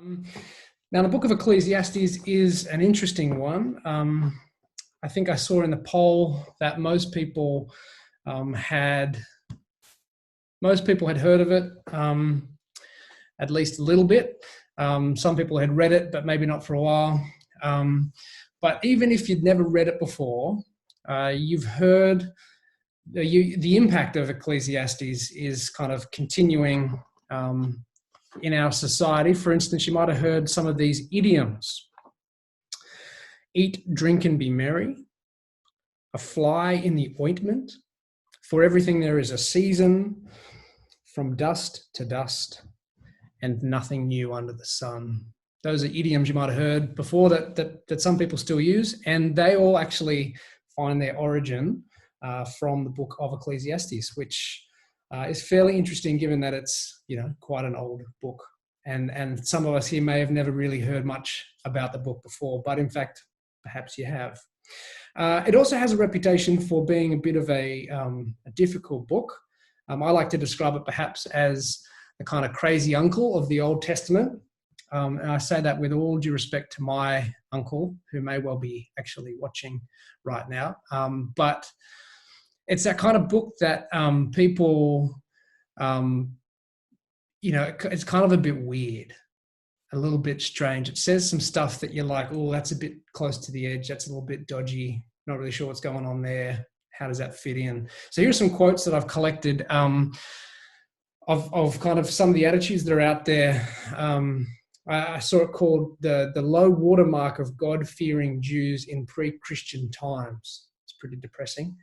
Um, Now, the Book of Ecclesiastes is an interesting one. I think I saw in the poll that most people had heard of it, at least a little bit. Some people had read it, but maybe not for a while. But even if you'd never read it before, you've heard the impact of Ecclesiastes is kind of continuing in our society. For instance, you might have heard some of these idioms. Eat, drink, and be merry. A fly in the ointment. For everything there is a season. From dust to dust. And nothing new under the sun. Those are idioms you might have heard before that some people still use. And they all actually find their origin from the Book of Ecclesiastes, which is fairly interesting given that it's, quite an old book. And some of us here may have never really heard much about the book before, but in fact, perhaps you have. It also has a reputation for being a bit of a difficult book. I like to describe it perhaps as the kind of crazy uncle of the Old Testament. And I say that with all due respect to my uncle, who may well be actually watching right now. But it's that kind of book that people, it's kind of a bit weird, a little bit strange. It says some stuff that you're like, oh, that's a bit close to the edge. That's a little bit dodgy. Not really sure what's going on there. How does that fit in? So here's some quotes that I've collected of kind of some of the attitudes that are out there. I saw it called the low watermark of God-fearing Jews in pre-Christian times. It's pretty depressing.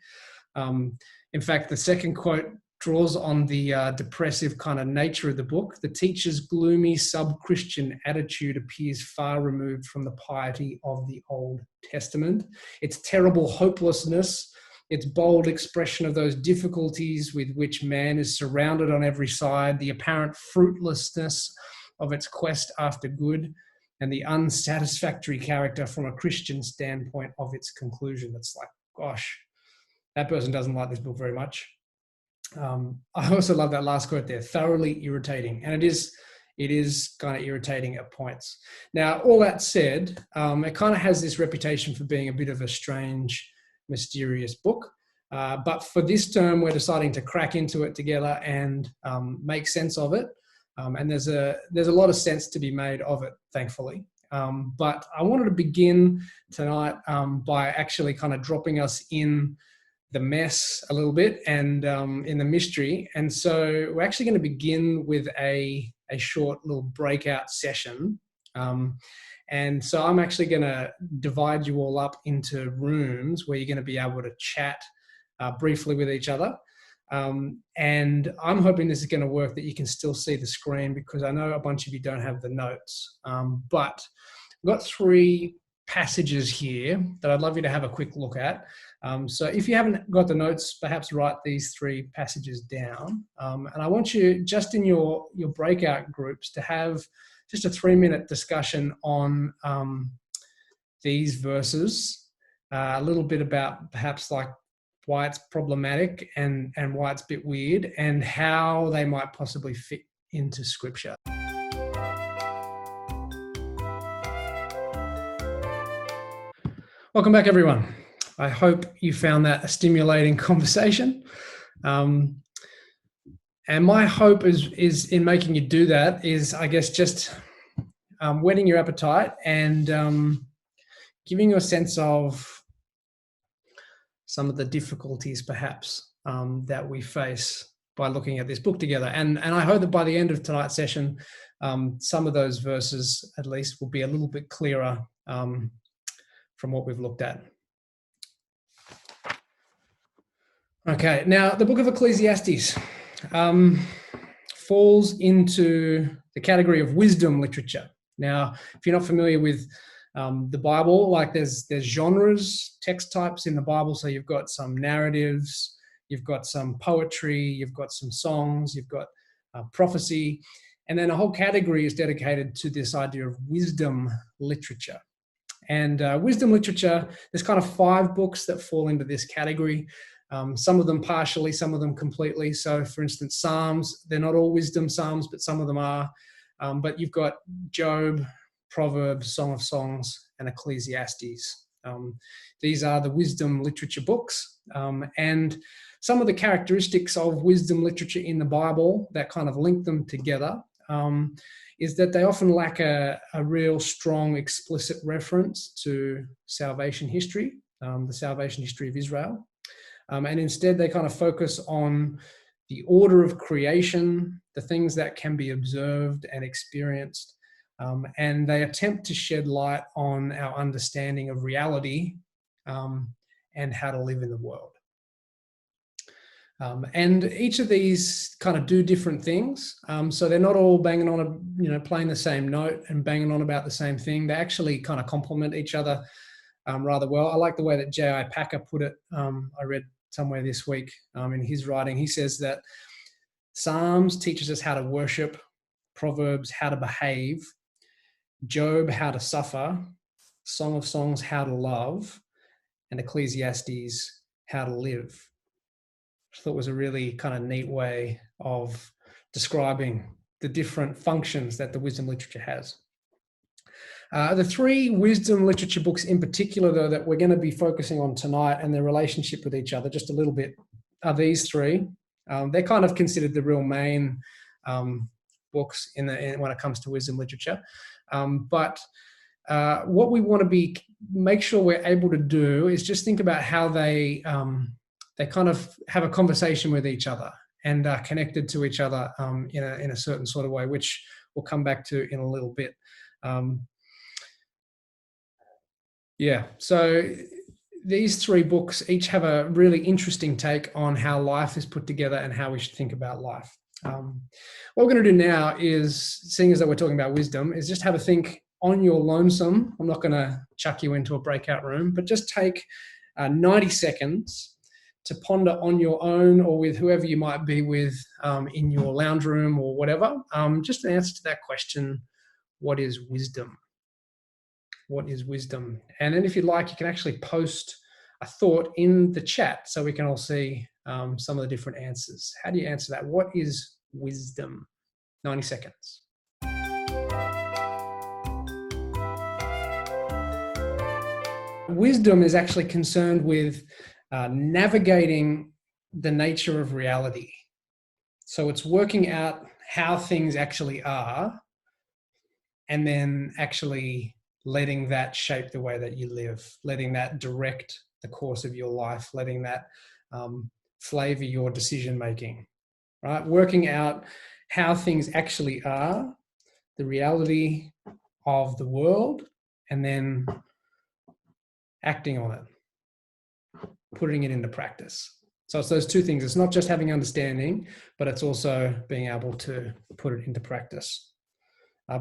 In fact, the second quote draws on the depressive kind of nature of the book. The teacher's gloomy sub-Christian attitude appears far removed from the piety of the Old Testament. Its terrible hopelessness, its bold expression of those difficulties with which man is surrounded on every side, the apparent fruitlessness of its quest after good, and the unsatisfactory character from a Christian standpoint of its conclusion. It's like, gosh, that person doesn't like this book very much. I also love that last quote there, thoroughly irritating. And it is kind of irritating at points. Now, all that said, it kind of has this reputation for being a bit of a strange, mysterious book. But for this term, we're deciding to crack into it together and make sense of it. And there's a lot of sense to be made of it, thankfully. But I wanted to begin tonight by actually kind of dropping us in the mess a little bit and in the mystery. And so we're actually going to begin with a short little breakout session. And so I'm actually going to divide you all up into rooms where you're going to be able to chat briefly with each other. And I'm hoping this is going to work, that you can still see the screen, because I know a bunch of you don't have the notes. But I've got 3 passages here that I'd love you to have a quick look at. So if you haven't got the notes, perhaps write these 3 passages down. And I want you, just in your breakout groups, to have just a 3-minute discussion on these verses, a little bit about perhaps like why it's problematic and why it's a bit weird, and how they might possibly fit into Scripture. Welcome back, everyone. I hope you found that a stimulating conversation. And my hope is in making you do that is, I guess, just whetting your appetite and giving you a sense of some of the difficulties perhaps that we face by looking at this book together. And I hope that by the end of tonight's session, some of those verses at least will be a little bit clearer from what we've looked at. Okay, now the Book of Ecclesiastes falls into the category of wisdom literature. Now, if you're not familiar with the Bible, like there's genres, text types in the Bible. So you've got some narratives, you've got some poetry, you've got some songs, you've got prophecy, and then a whole category is dedicated to this idea of wisdom literature. And wisdom literature, there's kind of 5 books that fall into this category. Some of them partially, some of them completely. So for instance, Psalms, they're not all wisdom Psalms, but some of them are. But you've got Job, Proverbs, Song of Songs, and Ecclesiastes. These are the wisdom literature books. And some of the characteristics of wisdom literature in the Bible that kind of link them together is that they often lack a real strong explicit reference to salvation history, the salvation history of Israel. And instead they kind of focus on the order of creation, the things that can be observed and experienced, and they attempt to shed light on our understanding of reality and how to live in the world. And each of these kind of do different things. So they're not all banging on, playing the same note and banging on about the same thing. They actually kind of complement each other rather well. I like the way that J.I. Packer put it. I read somewhere this week in his writing. He says that Psalms teaches us how to worship, Proverbs how to behave, Job how to suffer, Song of Songs how to love, and Ecclesiastes how to live. I thought was a really kind of neat way of describing the different functions that the wisdom literature has. The three wisdom literature books in particular, though, that we're going to be focusing on tonight and their relationship with each other just a little bit are these three. They're kind of considered the real main books when it comes to wisdom literature. But what we want to make sure we're able to do is just think about how they kind of have a conversation with each other and are connected to each other in a certain sort of way, which we'll come back to in a little bit. So these three books each have a really interesting take on how life is put together and how we should think about life. What we're going to do now is, seeing as that we're talking about wisdom, is just have a think on your lonesome. I'm not going to chuck you into a breakout room, but just take 90 seconds to ponder on your own or with whoever you might be with in your lounge room or whatever, just an answer to that question: what is wisdom? What is wisdom? And then if you'd like, you can actually post a thought in the chat so we can all see some of the different answers. How do you answer that? What is wisdom? 90 seconds. Wisdom is actually concerned with navigating the nature of reality. So it's working out how things actually are and then actually letting that shape the way that you live, letting that direct the course of your life, letting that flavor your decision making, right? Working out how things actually are, the reality of the world, and then acting on it, putting it into practice. So it's those two things. It's not just having understanding, but it's also being able to put it into practice.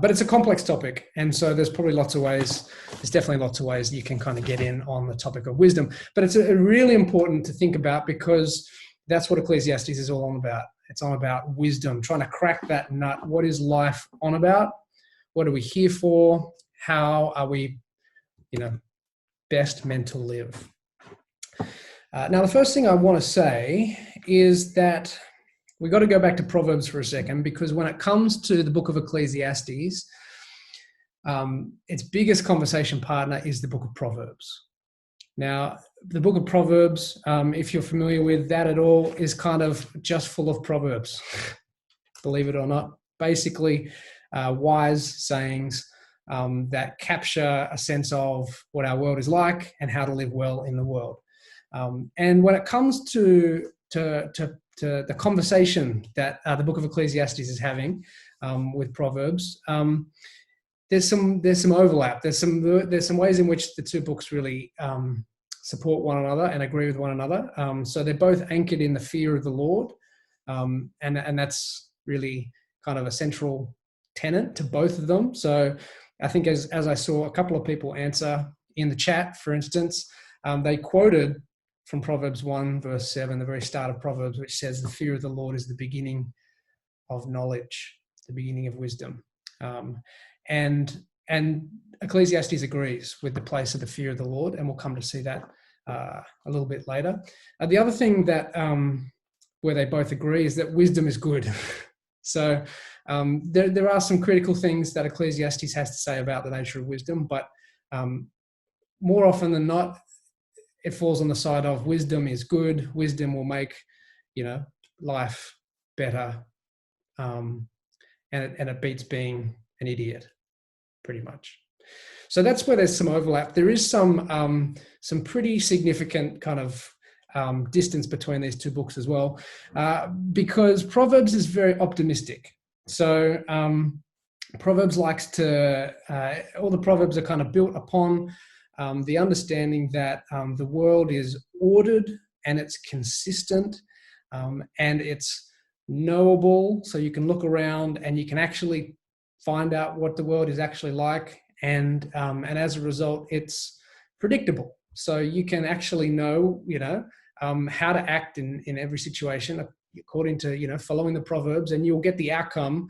But it's a complex topic, and so there's probably there's definitely lots of ways you can kind of get in on the topic of wisdom. But it's really important to think about, because that's what Ecclesiastes is all on about. It's on about wisdom, trying to crack that nut. What is life on about? What are we here for? How are we, best meant to live? Now, the first thing I want to say is that we've got to go back to Proverbs for a second, because when it comes to the Book of Ecclesiastes, its biggest conversation partner is the Book of Proverbs. Now, the Book of Proverbs, if you're familiar with that at all, is kind of just full of proverbs, believe it or not. Basically, wise sayings that capture a sense of what our world is like and how to live well in the world. And when it comes to the conversation that the Book of Ecclesiastes is having with Proverbs, there's some overlap. There's some ways in which the two books really support one another and agree with one another. So they're both anchored in the fear of the Lord, and that's really kind of a central tenet to both of them. So I think as I saw a couple of people answer in the chat, for instance, they quoted from Proverbs 1 verse 7, the very start of Proverbs, which says the fear of the Lord is the beginning of knowledge, the beginning of wisdom. And Ecclesiastes agrees with the place of the fear of the Lord, and we'll come to see that a little bit later. The other thing that where they both agree is that wisdom is good. So there are some critical things that Ecclesiastes has to say about the nature of wisdom, but more often than not, it falls on the side of wisdom is good. Wisdom will make, life better, and it beats being an idiot, pretty much. So that's where there's some overlap. There is some pretty significant kind of distance between these two books as well, because Proverbs is very optimistic. So Proverbs likes to, all the Proverbs are kind of built upon the understanding that the world is ordered and it's consistent, and it's knowable. So you can look around and you can actually find out what the world is actually like. And as a result, it's predictable. So you can actually know, how to act in every situation according to, following the Proverbs, and you'll get the outcome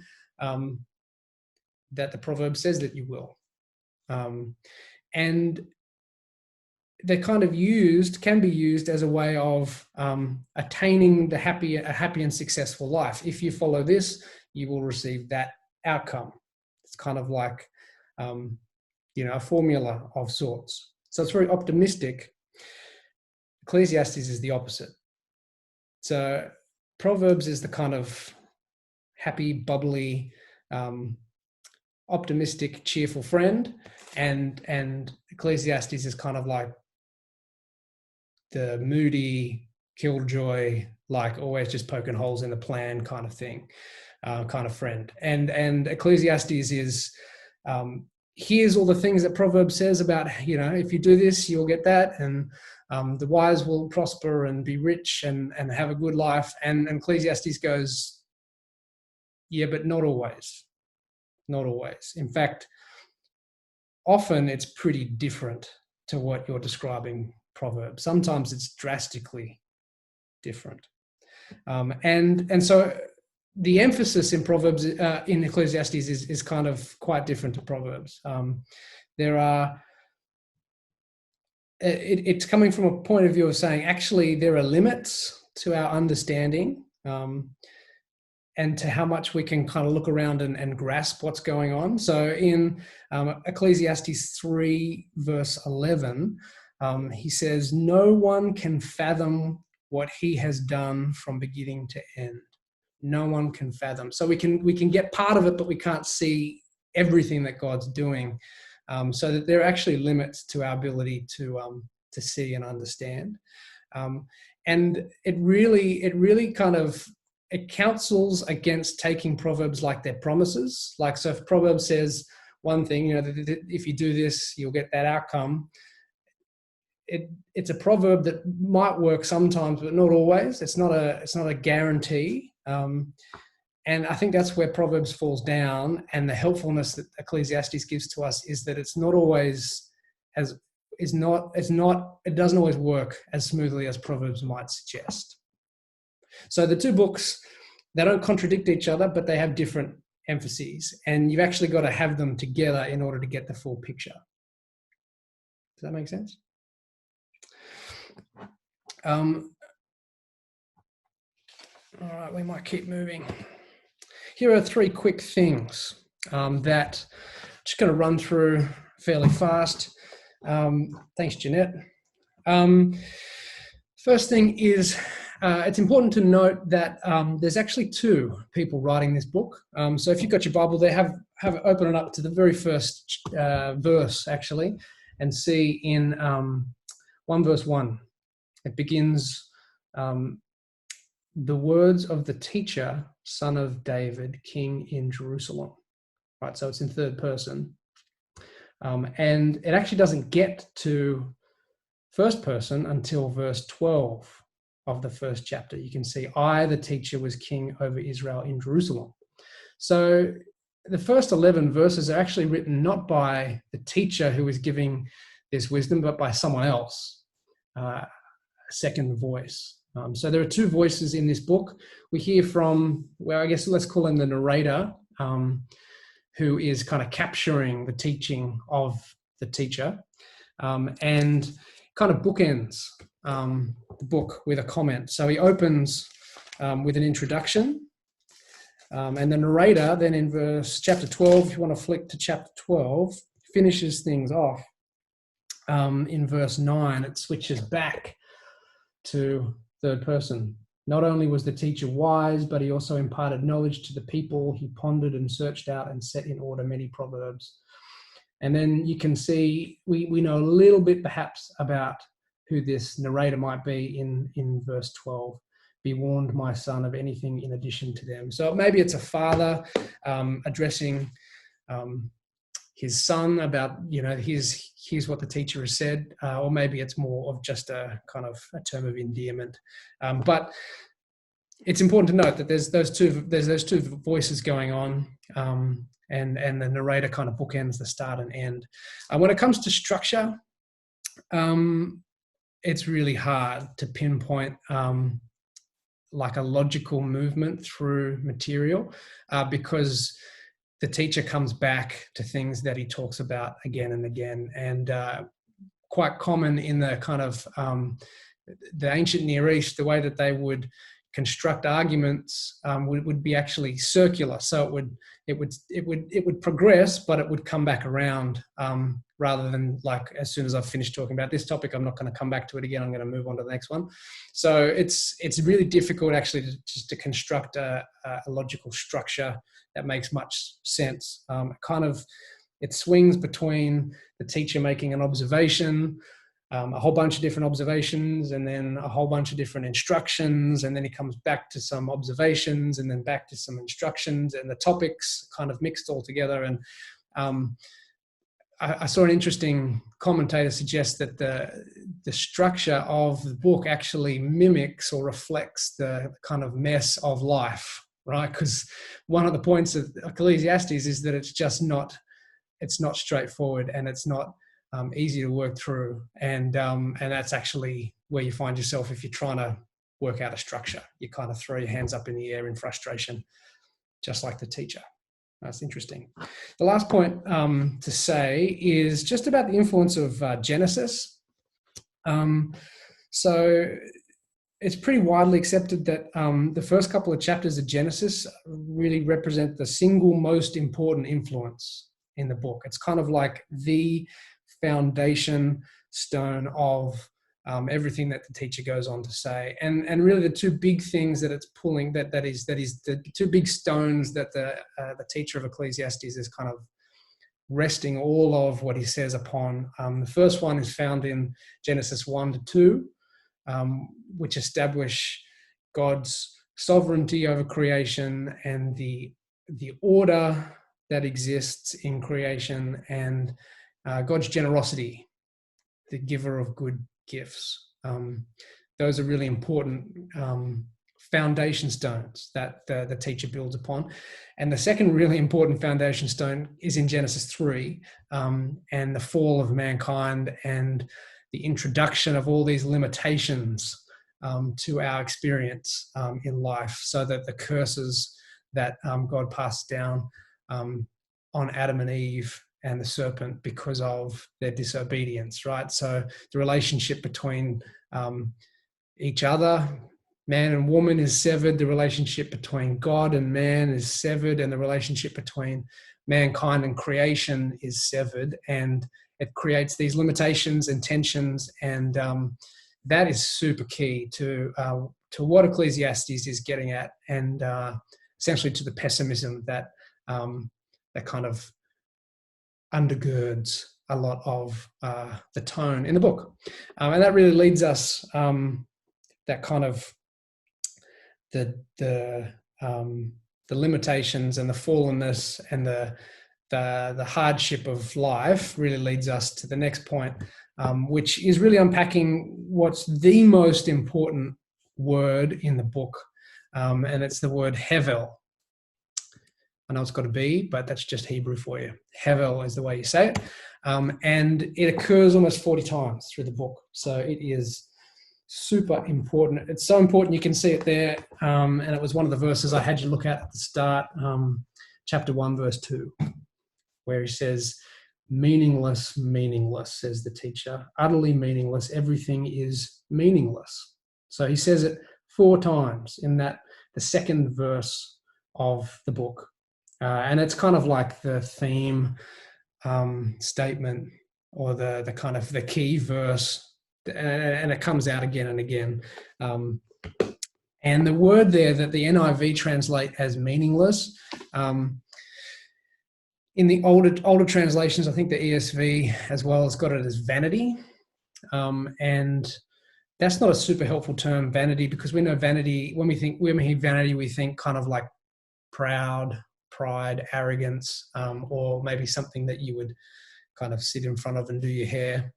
that the proverb says that you will. And they're kind of can be used as a way of attaining a happy and successful life. If you follow this, you will receive that outcome. It's kind of like, a formula of sorts. So it's very optimistic. Ecclesiastes is the opposite. So Proverbs is the kind of happy, bubbly, optimistic, cheerful friend, and Ecclesiastes is kind of like the moody, killjoy, like always just poking holes in the plan kind of thing, kind of friend. And Ecclesiastes is here's all the things that Proverbs says about, if you do this, you'll get that, and the wise will prosper and be rich and have a good life. And Ecclesiastes goes, yeah, but not always. Not always. In fact, often it's pretty different to what you're describing Proverbs. Sometimes it's drastically different. And so the emphasis in Proverbs, in Ecclesiastes is kind of quite different to Proverbs. It's coming from a point of view of saying, actually, there are limits to our understanding, and to how much we can kind of look around and grasp what's going on. So in Ecclesiastes 3, verse 11, he says, no one can fathom what he has done from beginning to end. No one can fathom. So we can get part of it, but we can't see everything that God's doing. So that there are actually limits to our ability to see and understand. And it really kind of, it counsels against taking Proverbs like they're promises. Like, so if Proverbs says one thing, if you do this, you'll get that outcome. It's a proverb that might work sometimes, but not always. It's not a guarantee. And I think that's where Proverbs falls down. And the helpfulness that Ecclesiastes gives to us is that it's not always it doesn't always work as smoothly as Proverbs might suggest. So the two books, they don't contradict each other, but they have different emphases, and you've actually got to have them together in order to get the full picture. Does that make sense? All right, we might keep moving. Here are 3 quick things that I'm just going to run through fairly fast. Thanks, Jeanette. First thing is, it's important to note that there's actually 2 people writing this book. So if you've got your Bible there, have open it up to the very first verse, actually, and see in 1 verse 1. It begins, the words of the teacher, son of David, king in Jerusalem. Right, so it's in third person. And it actually doesn't get to first person until verse 12 of the first chapter. You can see, I, the teacher, was king over Israel in Jerusalem. So the first 11 verses are actually written not by the teacher who is giving this wisdom, but by someone else, a second voice. So there are 2 voices in this book. We hear from, well, I guess let's call him the narrator, who is kind of capturing the teaching of the teacher, and kind of bookends the book with a comment. So he opens with an introduction, And the narrator then in chapter 12, if you want to flick to chapter 12, finishes things off. In verse 9, it switches back to third person. Not only was the teacher wise, but he also imparted knowledge to the people. He pondered and searched out and set in order many proverbs. And then you can see, we know a little bit perhaps about who this narrator might be in verse 12. Be warned, my son, of anything in addition to them. So maybe it's a father addressing his son about, here's what the teacher has said, or maybe it's more of just a kind of a term of endearment. But it's important to note that there's those two voices going on, and the narrator kind of bookends the start and end. When it comes to structure, it's really hard to pinpoint like a logical movement through material, because the teacher comes back to things that he talks about again and again, and quite common in the kind of the ancient Near East, the way that they would construct arguments would be actually circular. So it would progress, but it would come back around, rather than like, as soon as I've finished talking about this topic, I'm not going to come back to it again. I'm going to move on to the next one. So it's really difficult actually to construct a logical structure that makes much sense. It swings between the teacher making an observation, a whole bunch of different observations, and then a whole bunch of different instructions, and then he comes back to some observations and then back to some instructions, and the topics kind of mixed all together. And I saw an interesting commentator suggest that the structure of the book actually mimics or reflects the kind of mess of life, right? Because one of the points of Ecclesiastes is that it's not straightforward, and it's not easy to work through, and that's actually where you find yourself if you're trying to work out a structure. You kind of throw your hands up in the air in frustration, just like the teacher. That's interesting. The last point to say is just about the influence of Genesis. So it's pretty widely accepted that the first couple of chapters of Genesis really represent the single most important influence in the book. It's kind of like the foundation stone of everything that the teacher goes on to say, and really the two big things that it's pulling, that is the two big stones that the teacher of Ecclesiastes is kind of resting all of what he says upon. The first one is found in Genesis 1-2, which establish God's sovereignty over creation and the order that exists in creation, and God's generosity, the giver of good gifts. Those are really important foundation stones that the teacher builds upon. And the second really important foundation stone is in Genesis 3, and the fall of mankind and the introduction of all these limitations to our experience in life, so that the curses that God passed down on Adam and Eve and the serpent because of their disobedience, right? So the relationship between each other, man and woman, is severed. The relationship between God and man is severed, and the relationship between mankind and creation is severed, and it creates these limitations and tensions, and that is super key to what Ecclesiastes is getting at, and essentially to the pessimism that kind of undergirds a lot of the tone in the book. And that really leads us, that kind of the limitations and the fallenness and the hardship of life really leads us to the next point, which is really unpacking what's the most important word in the book, and it's the word hevel. I know it's got a B, but that's just Hebrew for you. Hevel is the way you say it. And it occurs almost 40 times through the book. So it is super important. It's so important you can see it there. And it was one of the verses I had you look at the start, chapter 1, verse 2, where he says, meaningless, meaningless, says the teacher. Utterly meaningless. Everything is meaningless. So he says it 4 times in the second verse of the book. And it's kind of like the theme statement, or the kind of the key verse, and it comes out again and again. And the word there that the NIV translate as meaningless, in the older translations, I think the ESV as well has got it as vanity. And that's not a super helpful term, vanity, because we know vanity, when we hear vanity, we think kind of like proud, pride, arrogance, or maybe something that you would kind of sit in front of and do your hair.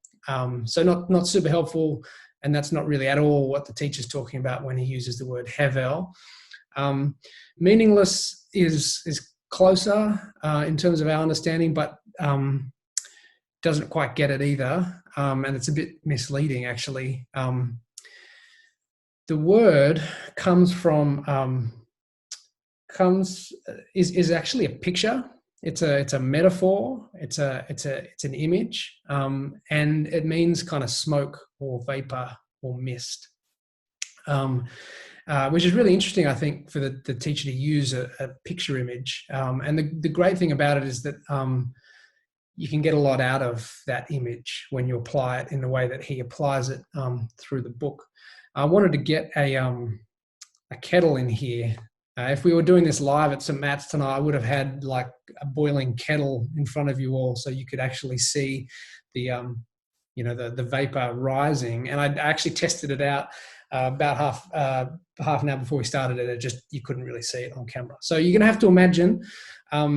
So not super helpful, and that's not really at all what the teacher's talking about when he uses the word hevel. Meaningless is closer in terms of our understanding, but doesn't quite get it either, and it's a bit misleading actually. The word is actually a picture. It's a metaphor. It's an image, and it means kind of smoke or vapor or mist, which is really interesting, I think, for the teacher to use a picture image. And the great thing about it is that you can get a lot out of that image when you apply it in the way that he applies it through the book. I wanted to get a kettle in here. If we were doing this live at St. Matt's tonight, I would have had like a boiling kettle in front of you all, so you could actually see the vapor rising. And I actually tested it out about half an hour before we started it. You couldn't really see it on camera. So you're going to have to imagine a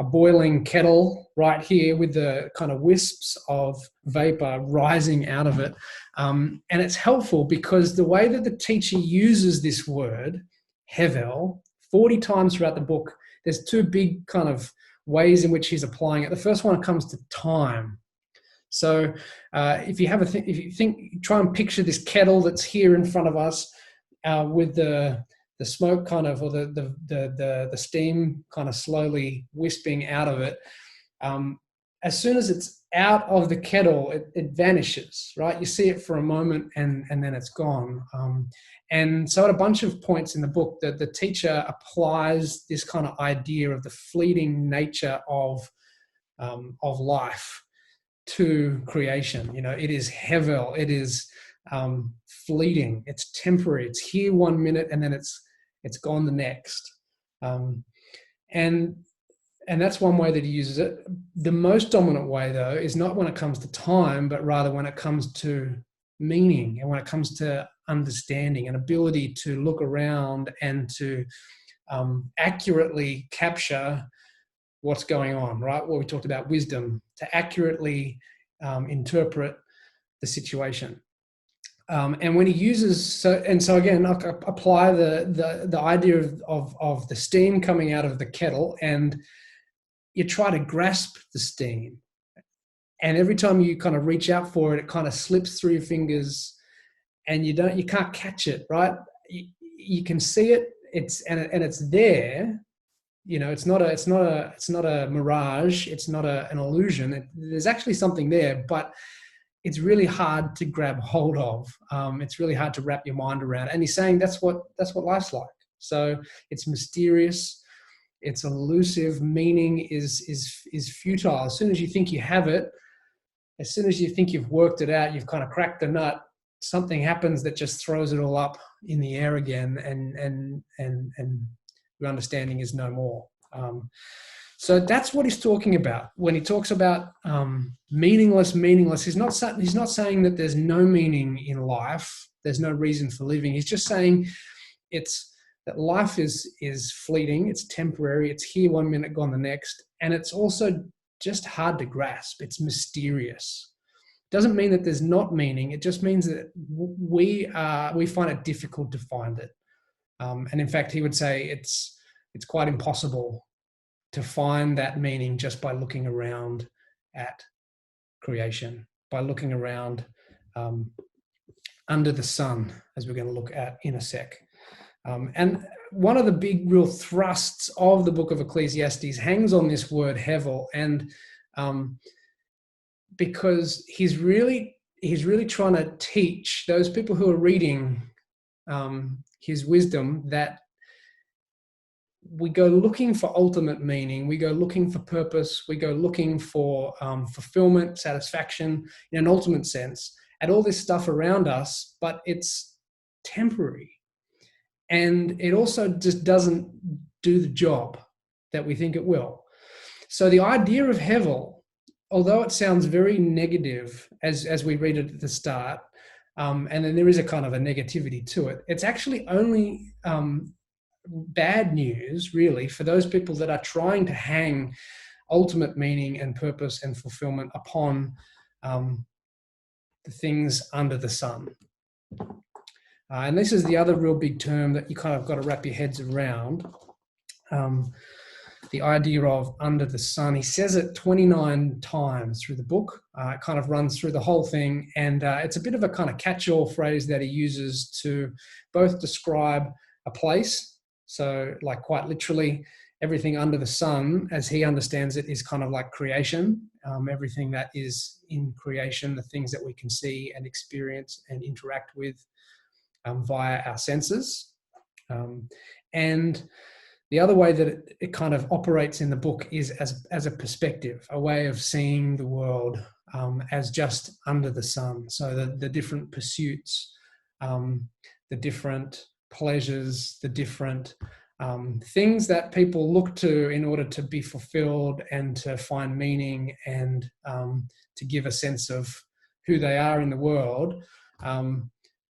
boiling kettle right here with the kind of wisps of vapor rising out of it. And it's helpful because the way that the teacher uses this word, hevel, 40 times throughout the book, there's two big kind of ways in which he's applying it. The first one comes to time. So if you think, try and picture this kettle that's here in front of us with the smoke kind of, or the steam kind of slowly wisping out of it. As soon as it's out of the kettle, it vanishes, right? You see it for a moment and then it's gone. And so at a bunch of points in the book, the teacher applies this kind of idea of the fleeting nature of life to creation. It is hevel, it is fleeting, it's temporary, it's here 1 minute and then it's gone the next. And that's one way that he uses it. The most dominant way, though, is not when it comes to time, but rather when it comes to meaning and when it comes to understanding and ability to look around and to accurately capture what's going on, right? What we talked about, wisdom, to accurately interpret the situation. And when he uses, so again, I'll apply the idea of the steam coming out of the kettle, and you try to grasp the steam. And every time you kind of reach out for it, it kind of slips through your fingers, and you can't catch it, right? You can see it, it's there. It's not a mirage. It's not an illusion. There's actually something there, but it's really hard to grab hold of. It's really hard to wrap your mind around. And he's saying that's what life's like. So it's mysterious. It's elusive. Meaning is futile. As soon as you think you have it, as soon as you think you've worked it out, you've kind of cracked the nut, something happens that just throws it all up in the air again, and your understanding is no more. So that's what he's talking about when he talks about meaningless. He's not saying that there's no meaning in life. There's no reason for living. He's just saying that life is fleeting. It's temporary. It's here 1 minute, gone the next, and it's also just hard to grasp. It's mysterious. Doesn't mean that there's not meaning. It just means that we find it difficult to find it. And in fact, he would say it's quite impossible to find that meaning just by looking around at creation, by looking around under the sun, as we're going to look at in a sec. And one of the big real thrusts of the Book of Ecclesiastes hangs on this word hevel, and because he's really trying to teach those people who are reading his wisdom that we go looking for ultimate meaning, we go looking for purpose, we go looking for fulfillment, satisfaction in an ultimate sense, at all this stuff around us, but it's temporary. And it also just doesn't do the job that we think it will. So the idea of Hevel, although it sounds very negative as we read it at the start, and then there is a kind of a negativity to it, it's actually only bad news, really, for those people that are trying to hang ultimate meaning and purpose and fulfillment upon the things under the sun. And this is the other real big term that you kind of got to wrap your heads around. The idea of under the sun. He says it 29 times through the book. It kind of runs through the whole thing. And it's a bit of a kind of catch-all phrase that he uses to both describe a place. So like quite literally, everything under the sun, as he understands it, is kind of like creation. Everything that is in creation, the things that we can see and experience and interact with via our senses. And the other way that it kind of operates in the book is as a perspective, a way of seeing the world as just under the sun. So the different pursuits, the different pleasures, the different things that people look to in order to be fulfilled and to find meaning and to give a sense of who they are in the world.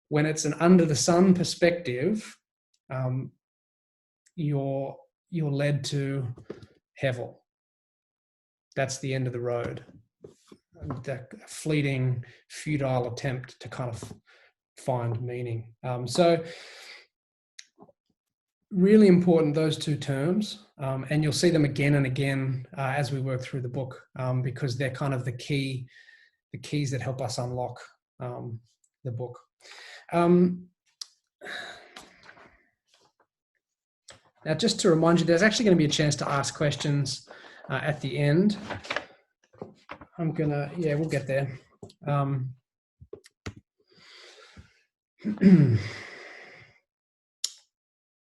When it's an under the sun perspective, you're led to Hevel. That's the end of the road. That fleeting, futile attempt to kind of find meaning. So really important, those two terms, and you'll see them again and again as we work through the book, because they're kind of the keys that help us unlock the book. Now, just to remind you, there's actually going to be a chance to ask questions at the end. We'll get there.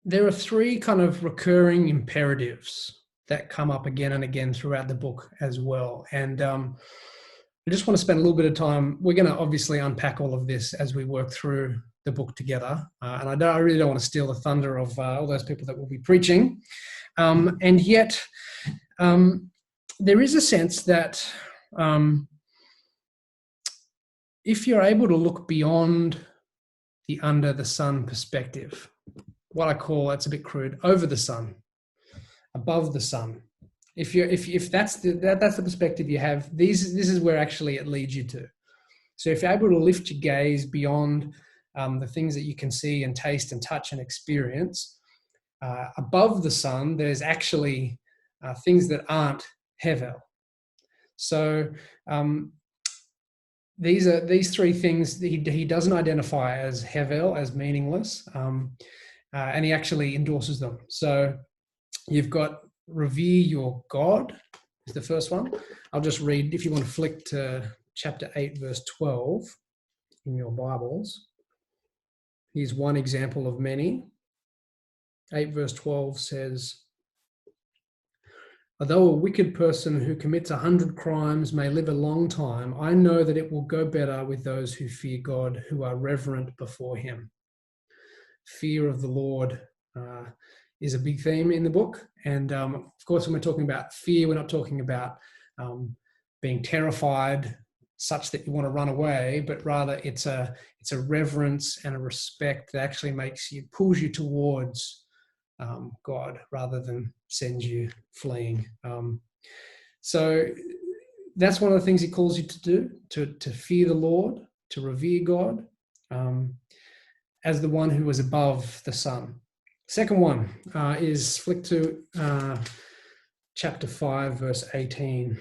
There are three kind of recurring imperatives that come up again and again throughout the book as well. And I just want to spend a little bit of time. We're going to obviously unpack all of this as we work through the book together. And I really don't want to steal the thunder of all those people that will be preaching. And yet, there is a sense that if you're able to look beyond the under the sun perspective, what I call, it's a bit crude, over the sun, above the sun. If that's the perspective you have, this is where actually it leads you to. So if you're able to lift your gaze beyond the things that you can see and taste and touch and experience, above the sun, there's actually things that aren't Hevel. So these three things he doesn't identify as Hevel, as meaningless, and he actually endorses them. So you've got Revere Your God is the first one. I'll just read, if you want to flick to chapter 8, verse 12 in your Bibles. Here's one example of many. 8 verse 12 says, "Although a wicked person who commits 100 crimes may live a long time, I know that it will go better with those who fear God, who are reverent before him." Fear of the Lord is a big theme in the book. And of course, when we're talking about fear, we're not talking about being terrified such that you want to run away, but rather it's a reverence and a respect that actually pulls you towards God rather than sends you fleeing. So that's one of the things he calls you to do, to fear the Lord, to revere God as the one who is above the sun. Second one is flick to chapter 5, verse 18.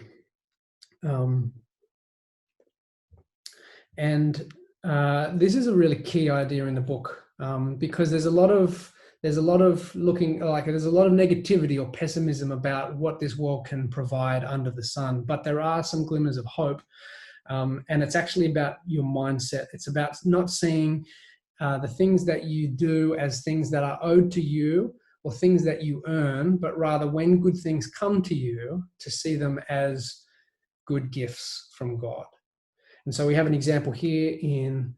And this is a really key idea in the book because there's a lot of negativity or pessimism about what this world can provide under the sun, but there are some glimmers of hope, and it's actually about your mindset. It's about not seeing the things that you do as things that are owed to you or things that you earn, but rather when good things come to you, to see them as good gifts from God. And so we have an example here in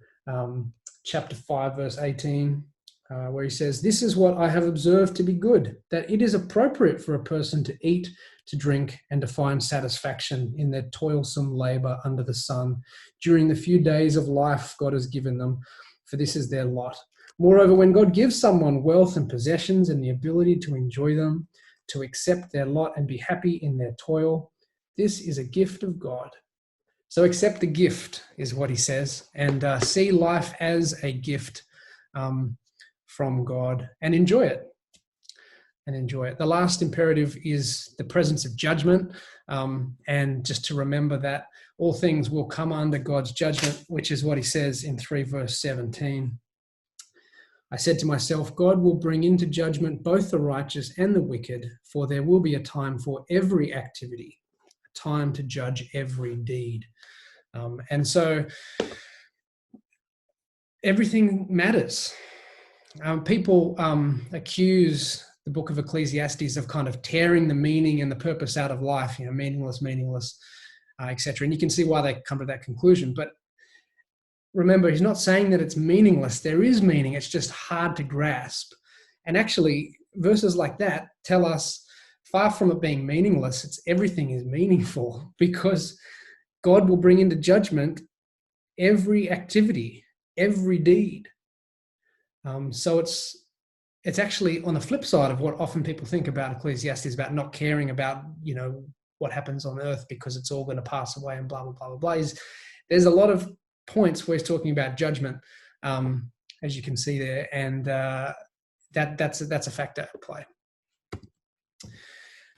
chapter 5, verse 18, where he says, "This is what I have observed to be good, that it is appropriate for a person to eat, to drink, and to find satisfaction in their toilsome labor under the sun during the few days of life God has given them, for this is their lot. Moreover, when God gives someone wealth and possessions and the ability to enjoy them, to accept their lot and be happy in their toil, this is a gift of God." So accept the gift is what he says, and see life as a gift from God, and enjoy it. The last imperative is the presence of judgment, and just to remember that all things will come under God's judgment, which is what he says in 3 verse 17. "I said to myself, God will bring into judgment both the righteous and the wicked, for there will be a time for every activity, a time to judge every deed." And so everything matters. People accuse the Book of Ecclesiastes of kind of tearing the meaning and the purpose out of life, meaningless, etc. And you can see why they come to that conclusion. But remember, he's not saying that it's meaningless. There is meaning. It's just hard to grasp. And actually, verses like that tell us, far from it being meaningless, everything is meaningful, because God will bring into judgment every activity, every deed. So it's actually on the flip side of what often people think about Ecclesiastes, about not caring about, what happens on earth because it's all going to pass away and blah, blah, blah, blah, blah. There's a lot of points where he's talking about judgment, as you can see there, and that's a factor at play.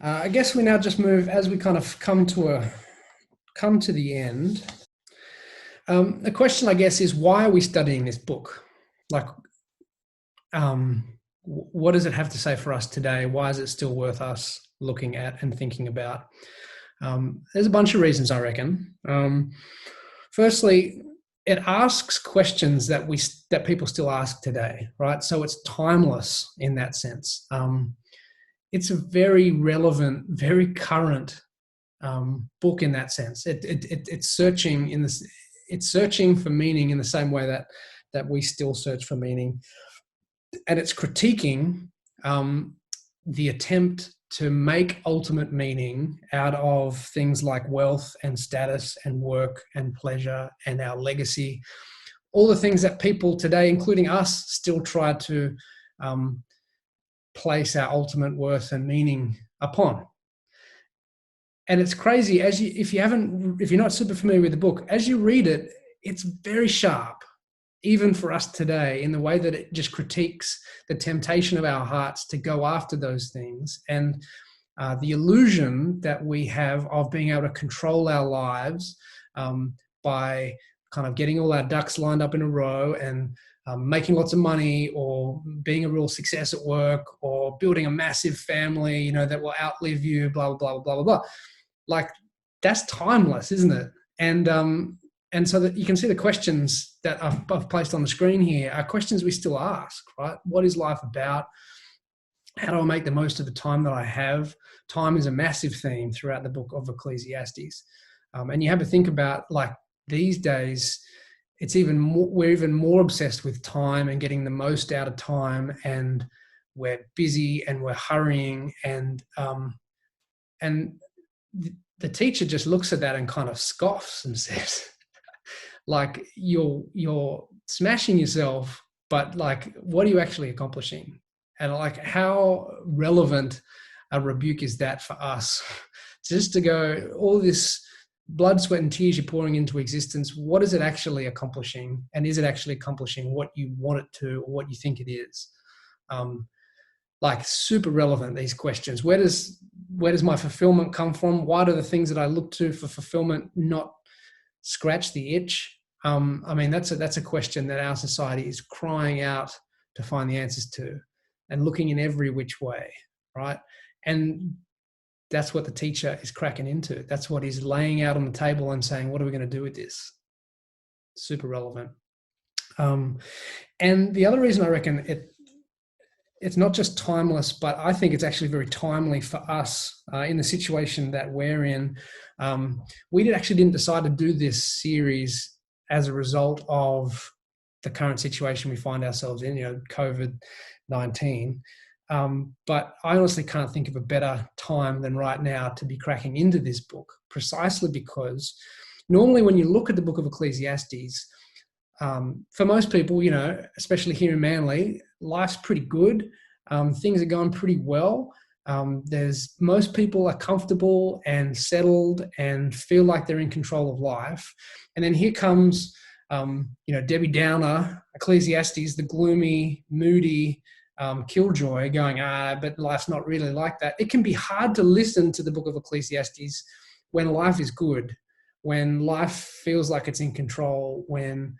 I guess we now just move, as we kind of come to the end. The question, I guess, is, why are we studying this book? Like, what does it have to say for us today? Why is it still worth us looking at and thinking about? There's a bunch of reasons, I reckon. Firstly, it asks questions that people still ask today, right? So it's timeless in that sense. It's a very relevant, very current book in that sense. It's searching it's searching for meaning in the same way that we still search for meaning, and it's critiquing the attempt to make ultimate meaning out of things like wealth and status and work and pleasure and our legacy, all the things that people today, including us, still try to place our ultimate worth and meaning upon. And it's crazy, if you're not super familiar with the book, as you read it, it's very sharp, even for us today, in the way that it just critiques the temptation of our hearts to go after those things, and the illusion that we have of being able to control our lives by kind of getting all our ducks lined up in a row and making lots of money, or being a real success at work, or building a massive family, that will outlive you, blah, blah, blah, blah, blah, blah. Like, that's timeless, isn't it? And so that you can see the questions that I've placed on the screen here are questions we still ask, right? What is life about? How do I make the most of the time that I have? Time is a massive theme throughout the Book of Ecclesiastes. And you have to think about, like, these days, we're even more obsessed with time and getting the most out of time, and we're busy and we're hurrying, and the teacher just looks at that and kind of scoffs and says, like, you're smashing yourself, but like, what are you actually accomplishing? And like, how relevant a rebuke is that for us? Just to go, all this blood, sweat, and tears you're pouring into existence, what is it actually accomplishing? And is it actually accomplishing what you want it to, or what you think it is? Like, super relevant, these questions. Where does my fulfillment come from? Why do the things that I look to for fulfillment not scratch the itch? I mean, that's a question that our society is crying out to find the answers to, and looking in every which way, right? And that's what the teacher is cracking into. That's what he's laying out on the table and saying, what are we going to do with this? Super relevant. And the other reason I reckon it's not just timeless, but I think it's actually very timely for us in the situation that we're in. We actually didn't decide to do this series as a result of the current situation we find ourselves in, COVID-19. But I honestly can't think of a better time than right now to be cracking into this book, precisely because normally when you look at the Book of Ecclesiastes, for most people, especially here in Manly, life's pretty good. Things are going pretty well. Most people are comfortable and settled and feel like they're in control of life. And then here comes, Debbie Downer, Ecclesiastes, the gloomy, moody, killjoy going, but life's not really like that. It can be hard to listen to the Book of Ecclesiastes when life is good, when life feels like it's in control, when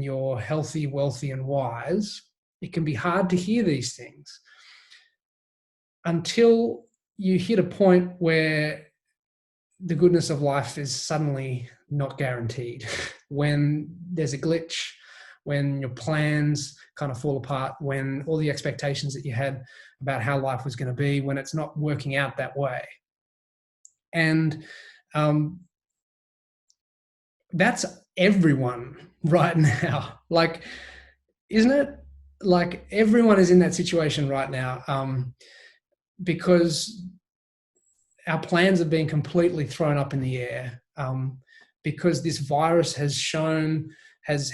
you're healthy, wealthy, and wise. It can be hard to hear these things until you hit a point where the goodness of life is suddenly not guaranteed. When there's a glitch, when your plans kind of fall apart, when all the expectations that you had about how life was going to be, when it's not working out that way. And that's everyone right now. Like, isn't it? Like, everyone is in that situation right now, because our plans are being completely thrown up in the air, because this virus has shown us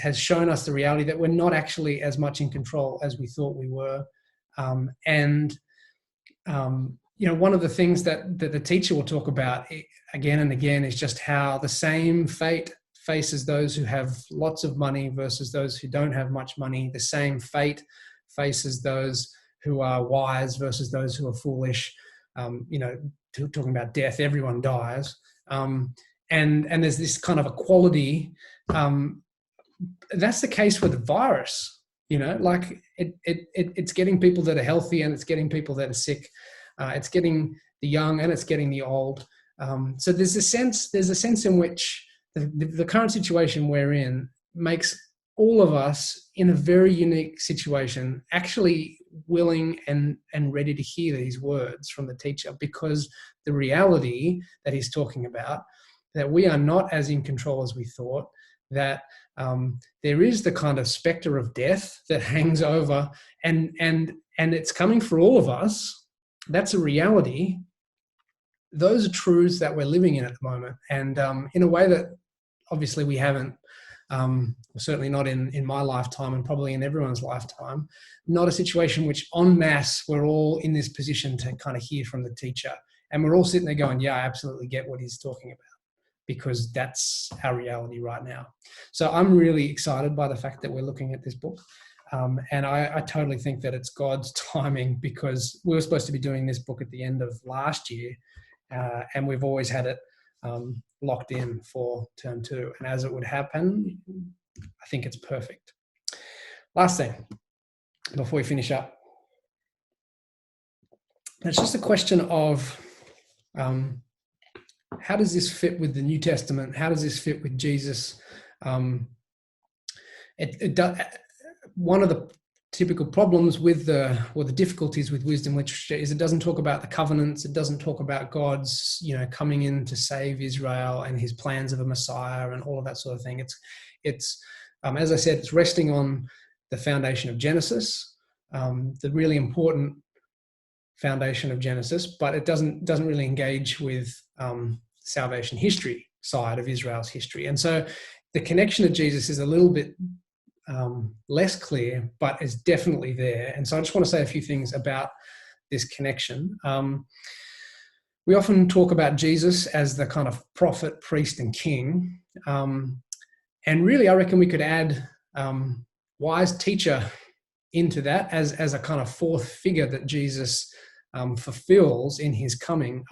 the reality that we're not actually as much in control as we thought we were. One of the things that the teacher will talk about again and again is just how the same fate faces those who have lots of money versus those who don't have much money. The same fate faces those who are wise versus those who are foolish. Talking about death, everyone dies. And there's this kind of equality. That's the case with the virus. It's getting people that are healthy and it's getting people that are sick. It's getting the young and it's getting the old. So there's a sense in which the current situation we're in makes all of us in a very unique situation actually willing and ready to hear these words from the teacher, because the reality that he's talking about, that we are not as in control as we thought, that there is the kind of specter of death that hangs over and it's coming for all of us. That's a reality. Those are truths that we're living in at the moment, and in a way that obviously we haven't, certainly not in my lifetime and probably in everyone's lifetime, not a situation which en masse we're all in this position to kind of hear from the teacher. And we're all sitting there going, yeah, I absolutely get what he's talking about, because that's our reality right now. So I'm really excited by the fact that we're looking at this book. And I totally think that it's God's timing, because we were supposed to be doing this book at the end of last year, and we've always had it locked in for term 2. And as it would happen, I think it's perfect. Last thing, before we finish up, it's just a question of how does this fit with the New Testament? How does this fit with Jesus? One of the typical problems with the difficulties with wisdom literature is it doesn't talk about the covenants. It doesn't talk about God's, coming in to save Israel and his plans of a Messiah and all of that sort of thing. It's as I said, it's resting on the foundation of Genesis, the really important foundation of Genesis, but it doesn't really engage with salvation history side of Israel's history. And so the connection to Jesus is a little bit less clear, but is definitely there. And so I just want to say a few things about this connection. We often talk about Jesus as the kind of prophet, priest, and king. And really, I reckon we could add wise teacher into that as a kind of fourth figure that Jesus fulfills in his coming.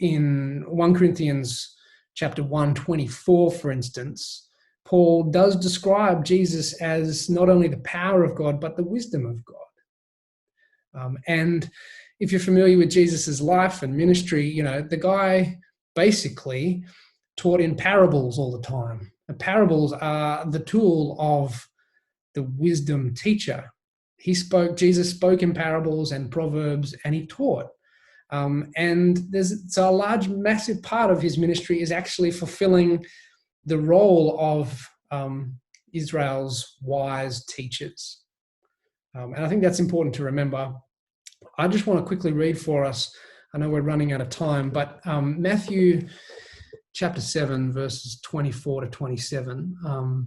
In 1 Corinthians chapter 1:24, for instance, Paul does describe Jesus as not only the power of God, but the wisdom of God. And if you're familiar with Jesus's life and ministry, the guy basically taught in parables all the time. And parables are the tool of the wisdom teacher. Jesus spoke in parables and proverbs, and he taught. And so a large, massive part of his ministry is actually fulfilling the role of Israel's wise teachers. And I think that's important to remember. I just want to quickly read for us. I know we're running out of time, but Matthew chapter 7, verses 24 to 27.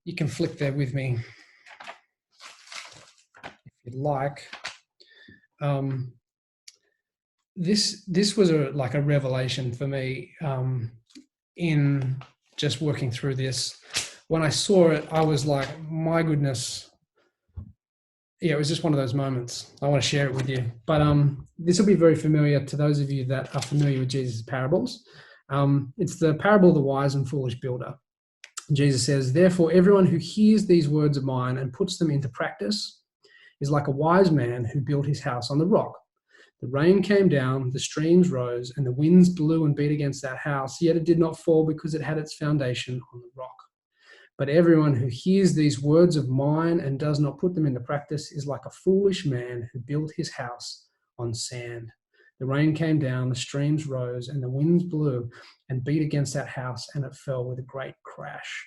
You can flick there with me if you'd like. This was a revelation for me in just working through this. When I saw it, I was like, my goodness. Yeah, it was just one of those moments. I want to share it with you. But this will be very familiar to those of you that are familiar with Jesus' parables. It's the parable of the wise and foolish builder. Jesus says, therefore, everyone who hears these words of mine and puts them into practice is like a wise man who built his house on the rock. The rain came down, the streams rose, and the winds blew and beat against that house, yet it did not fall because it had its foundation on the rock. But everyone who hears these words of mine and does not put them into practice is like a foolish man who built his house on sand. The rain came down, the streams rose, and the winds blew and beat against that house, and it fell with a great crash.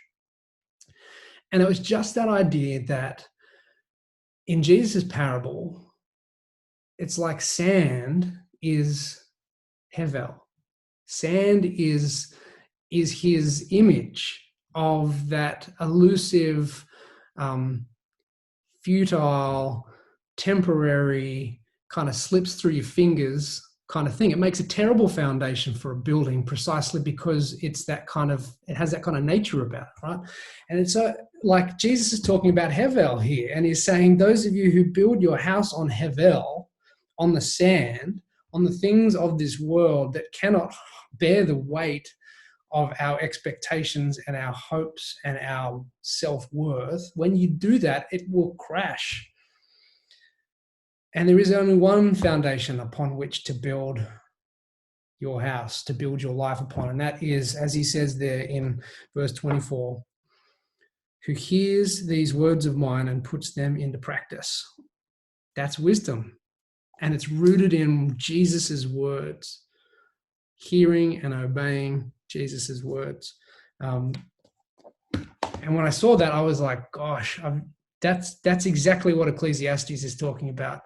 And it was just that idea that in Jesus' parable, it's like sand is Hevel. Sand is his image of that elusive, futile, temporary, kind of slips through your fingers kind of thing. It makes a terrible foundation for a building precisely because it has that kind of nature about it, right? And it's like Jesus is talking about Hevel here, and he's saying, those of you who build your house on Hevel, on the sand, on the things of this world that cannot bear the weight of our expectations and our hopes and our self-worth, when you do that, it will crash. And there is only one foundation upon which to build your house, to build your life upon. And that is, as he says there in verse 24, who hears these words of mine and puts them into practice. That's wisdom. And it's rooted in Jesus's words, hearing and obeying Jesus's words. And when I saw that, I was like, gosh, that's exactly what Ecclesiastes is talking about.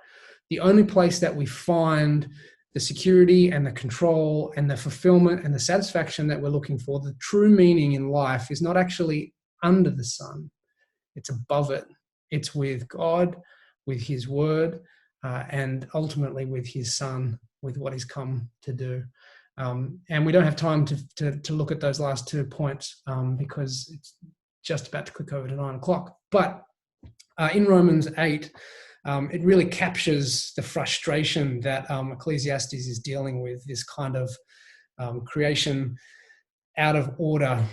The only place that we find the security and the control and the fulfillment and the satisfaction that we're looking for, the true meaning in life, is not actually under the sun. It's above it. It's with God, with his word, and ultimately with his son, with what he's come to do. And we don't have time to look at those last 2 points because it's just about to click over to 9 o'clock. But in Romans 8, it really captures the frustration that Ecclesiastes is dealing with, this kind of creation out of order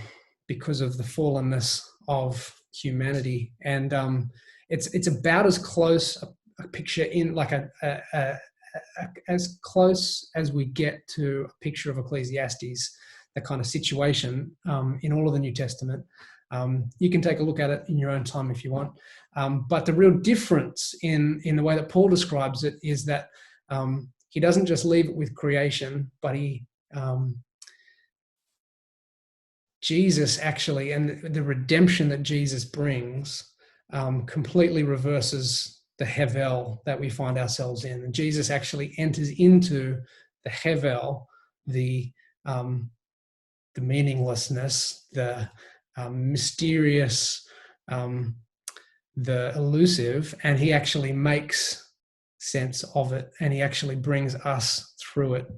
because of the fallenness of humanity. And it's about as close a picture in like as close as we get to a picture of Ecclesiastes, the kind of situation in all of the New Testament. You can take a look at it in your own time if you want. But the real difference in the way that Paul describes it is that he doesn't just leave it with creation, but Jesus actually, and the redemption that Jesus brings, completely reverses the Hevel that we find ourselves in. And Jesus actually enters into the Hevel, the meaninglessness, the mysterious, the elusive, and he actually makes sense of it, and he actually brings us through it,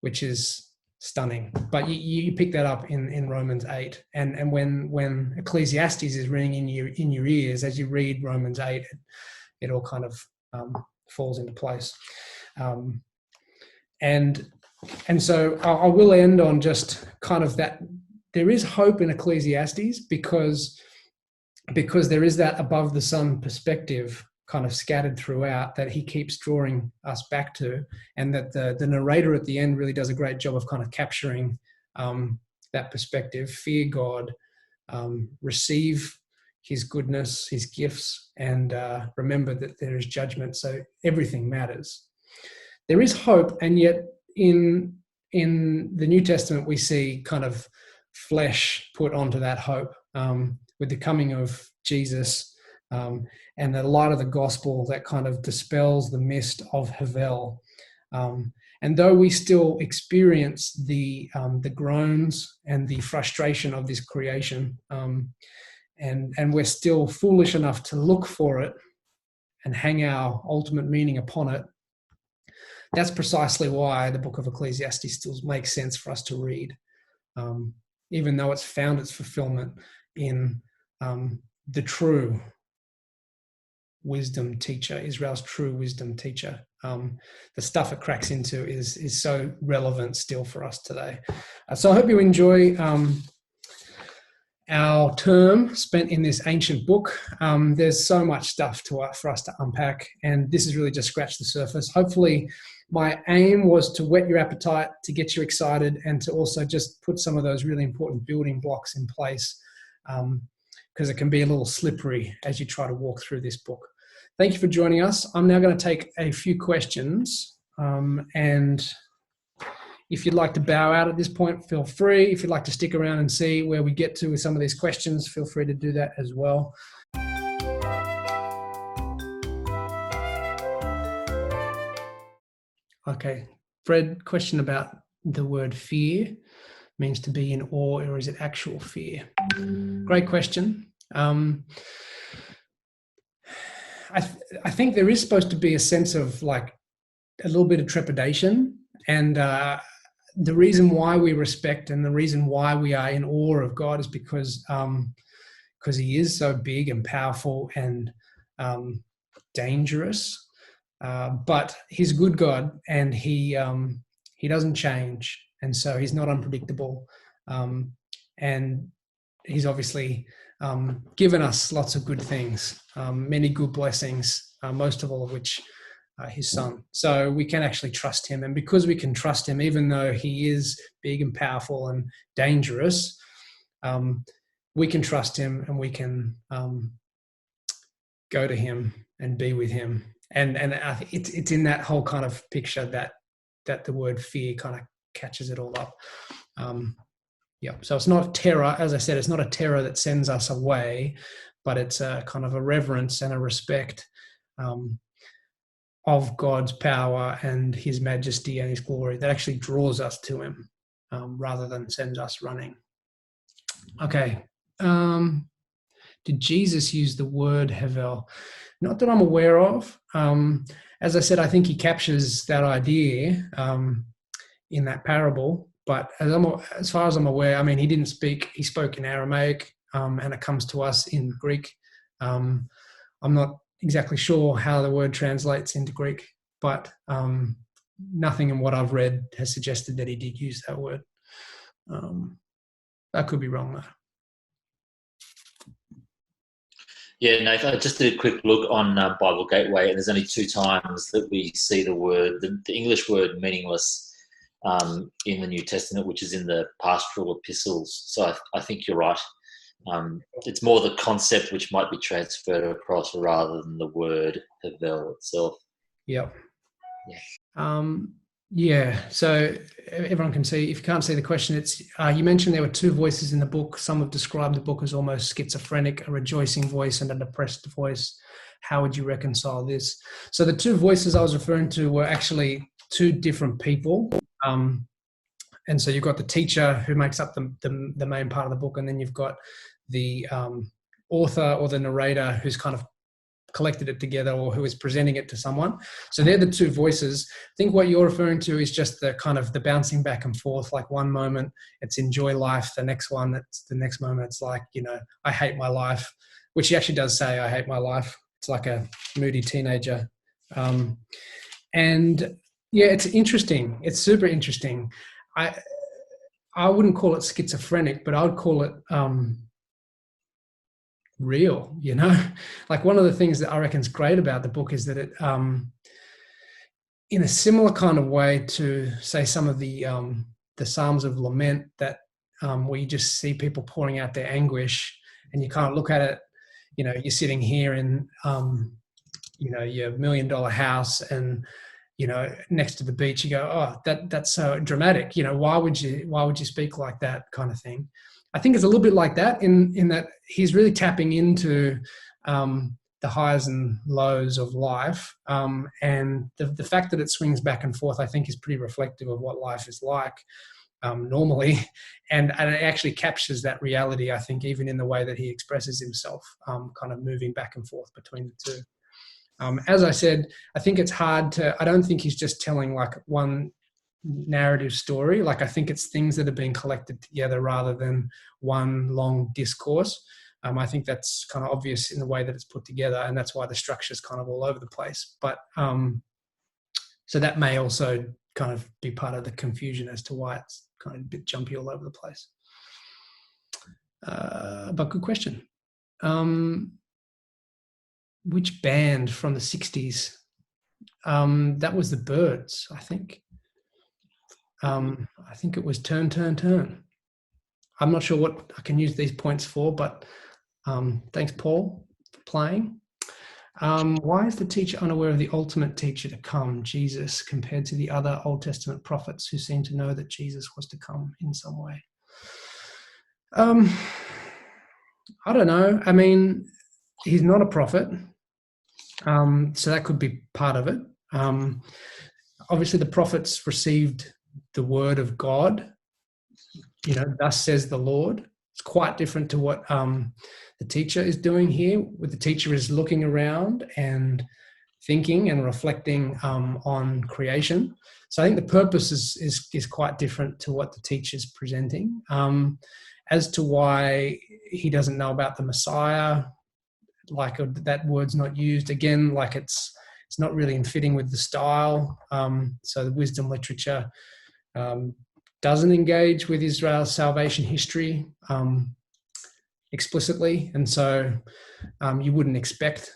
which is stunning. But you pick that up in Romans 8, and when Ecclesiastes is ringing in your ears as you read Romans 8, it all kind of falls into place. And so I will end on just kind of that. There is hope in Ecclesiastes because there is that above the sun perspective kind of scattered throughout that he keeps drawing us back to, and that the narrator at the end really does a great job of kind of capturing that perspective. Fear God, receive his goodness, his gifts, and remember that there is judgment. So everything matters. There is hope, and yet in the New Testament we see kind of flesh put onto that hope with the coming of Jesus and the light of the gospel that kind of dispels the mist of Havel. And though we still experience the groans and the frustration of this creation, and we're still foolish enough to look for it and hang our ultimate meaning upon it, that's precisely why the Book of Ecclesiastes still makes sense for us to read, even though it's found its fulfillment in the true wisdom teacher, Israel's true wisdom teacher. The stuff it cracks into is so relevant still for us today. So I hope you enjoy our term spent in this ancient book. There's so much stuff for us to unpack, and this has really just scratched the surface. Hopefully, my aim was to whet your appetite, to get you excited, and to also just put some of those really important building blocks in place, because it can be a little slippery as you try to walk through this book. Thank you for joining us. I'm now going to take a few questions, and if you'd like to bow out at this point, feel free. If you'd like to stick around and see where we get to with some of these questions, feel free to do that as well. Okay, Fred, question about the word fear. Means to be in awe, or is it actual fear? Great question. I think there is supposed to be a sense of like a little bit of trepidation, and the reason why we respect and the reason why we are in awe of God is because he is so big and powerful and dangerous. But he's a good God, and he doesn't change, and so he's not unpredictable, and he's obviously given us lots of good things, many good blessings, most of all of which his son. So we can actually trust him, and because we can trust him, even though he is big and powerful and dangerous, we can trust him, and we can go to him and be with him. And I think it's in that whole kind of picture that the word fear kind of catches it all up. So it's not terror, as I said, it's not a terror that sends us away, but it's a kind of a reverence and a respect of God's power and his majesty and his glory that actually draws us to him rather than sends us running. Okay. Did Jesus use the word Havel? Not that I'm aware of. As I said, I think he captures that idea in that parable. But as far as I'm aware, I mean, he didn't speak. He spoke in Aramaic, and it comes to us in Greek. I'm not exactly sure how the word translates into Greek, but nothing in what I've read has suggested that he did use that word. I could be wrong, though. Yeah, Nathan, I just did a quick look on Bible Gateway, and there's only 2 times that we see the English word meaningless in the New Testament, which is in the pastoral epistles. So I think you're right. It's more the concept which might be transferred across rather than the word Havel itself. Yep. Yeah. So everyone can see. If you can't see the question, it's you mentioned there were 2 voices in the book. Some have described the book as almost schizophrenic, a rejoicing voice and a depressed voice. How would you reconcile this? So the 2 voices I was referring to were actually 2 different people. And so you've got the teacher who makes up the main part of the book, and then you've got the author or the narrator who's kind of collected it together or who is presenting it to someone. So they're the 2 voices. I think what you're referring to is just the kind of the bouncing back and forth. Like one moment it's enjoy life, the next moment it's like, I hate my life, which he actually does say, I hate my life. It's like a moody teenager. And yeah, it's interesting. It's super interesting. I wouldn't call it schizophrenic, but I would call it real, Like one of the things that I reckon is great about the book is that it, in a similar kind of way to say some of the Psalms of Lament that where you just see people pouring out their anguish and you kind of look at it you're sitting here in, your $1 million house, and next to the beach, you go, oh, that's so dramatic. Why would you speak like that, kind of thing? I think it's a little bit like that in that he's really tapping into the highs and lows of life, and the fact that it swings back and forth, I think, is pretty reflective of what life is like normally, and it actually captures that reality, I think, even in the way that he expresses himself, kind of moving back and forth between the two. As I said, I think it's hard I don't think he's just telling like one narrative story. Like, I think it's things that have been collected together rather than one long discourse. I think that's kind of obvious in the way that it's put together, and that's why the structure is kind of all over the place. But so that may also kind of be part of the confusion as to why it's kind of a bit jumpy all over the place. But good question. Which band from the 60s? That was the Byrds, I think. I think it was Turn, Turn, Turn. I'm not sure what I can use these points for, but thanks, Paul, for playing. Why is the teacher unaware of the ultimate teacher to come, Jesus, compared to the other Old Testament prophets who seem to know that Jesus was to come in some way? I don't know. I mean, he's not a prophet, so that could be part of it. Obviously, the prophets received the word of God, thus says the Lord. It's quite different to what the teacher is doing here, where the teacher is looking around and thinking and reflecting on creation. So I think the purpose is quite different to what the teacher's presenting. As to why he doesn't know about the Messiah, like that word's not used, again, like it's not really in fitting with the style. So the wisdom literature doesn't engage with Israel's salvation history explicitly, and so you wouldn't expect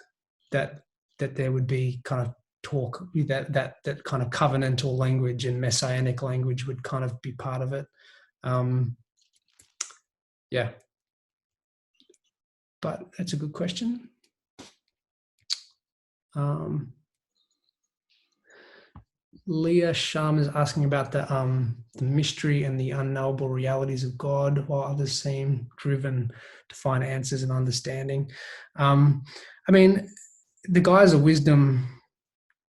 that there would be kind of talk that kind of covenantal language and messianic language would kind of be part of it. Yeah, but that's a good question. Leah Sham is asking about the mystery and the unknowable realities of God, while others seem driven to find answers and understanding. I mean, the guy's a wisdom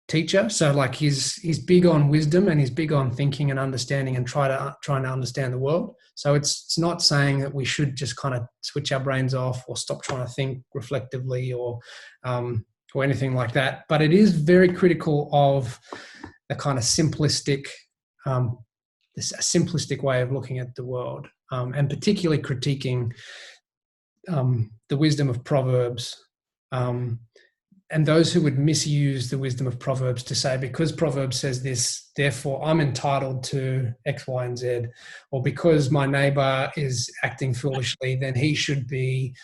teacher, so like he's big on wisdom, and he's big on thinking and understanding and trying to understand the world. So it's not saying that we should just kind of switch our brains off or stop trying to think reflectively or anything like that. But it is very critical of a kind of simplistic way of looking at the world, and particularly critiquing the wisdom of Proverbs, and those who would misuse the wisdom of Proverbs to say, because Proverbs says this, therefore I'm entitled to X, Y, and Z, or because my neighbor is acting foolishly, then he should be,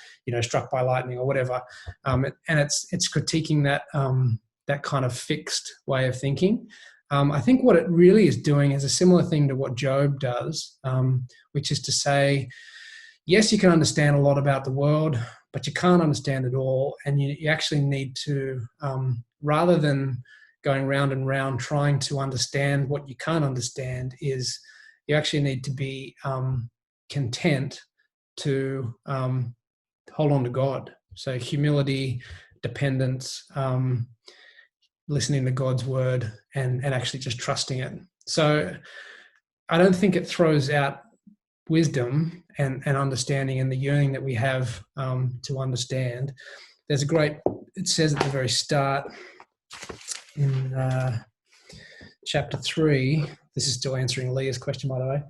struck by lightning or whatever. And it's critiquing that kind of fixed way of thinking. I think what it really is doing is a similar thing to what Job does, which is to say, yes, you can understand a lot about the world, but you can't understand it all. And you actually need to, rather than going round and round trying to understand what you can't understand, is you actually need to be content to hold on to God. So humility, dependence, listening to God's word, and actually just trusting it. So I don't think it throws out wisdom and understanding and the yearning that we have to understand. There's it says at the very start in chapter 3, this is still answering Leah's question, by the way,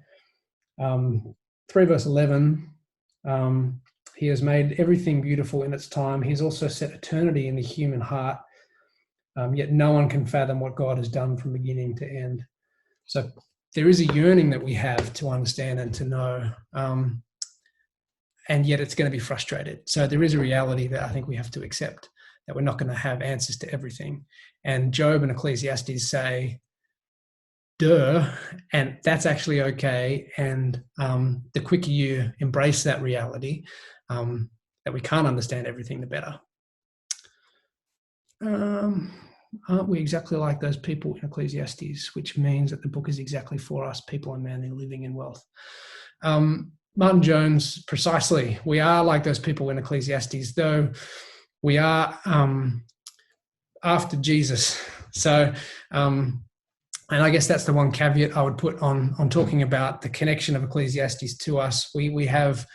3 verse 11, he has made everything beautiful in its time. He's also set eternity in the human heart, yet no one can fathom what God has done from beginning to end. So there is a yearning that we have to understand and to know, and yet it's going to be frustrated. So there is a reality that I think we have to accept, that we're not going to have answers to everything. And Job and Ecclesiastes say, duh, and that's actually okay. And the quicker you embrace that reality, that that we can't understand everything, the better. Aren't we exactly like those people in Ecclesiastes, which means that the book is exactly for us, people and men living in wealth. Martin Jones, precisely. We are like those people in Ecclesiastes, though we are after Jesus. So, and I guess that's the one caveat I would put on talking about the connection of Ecclesiastes to us. We have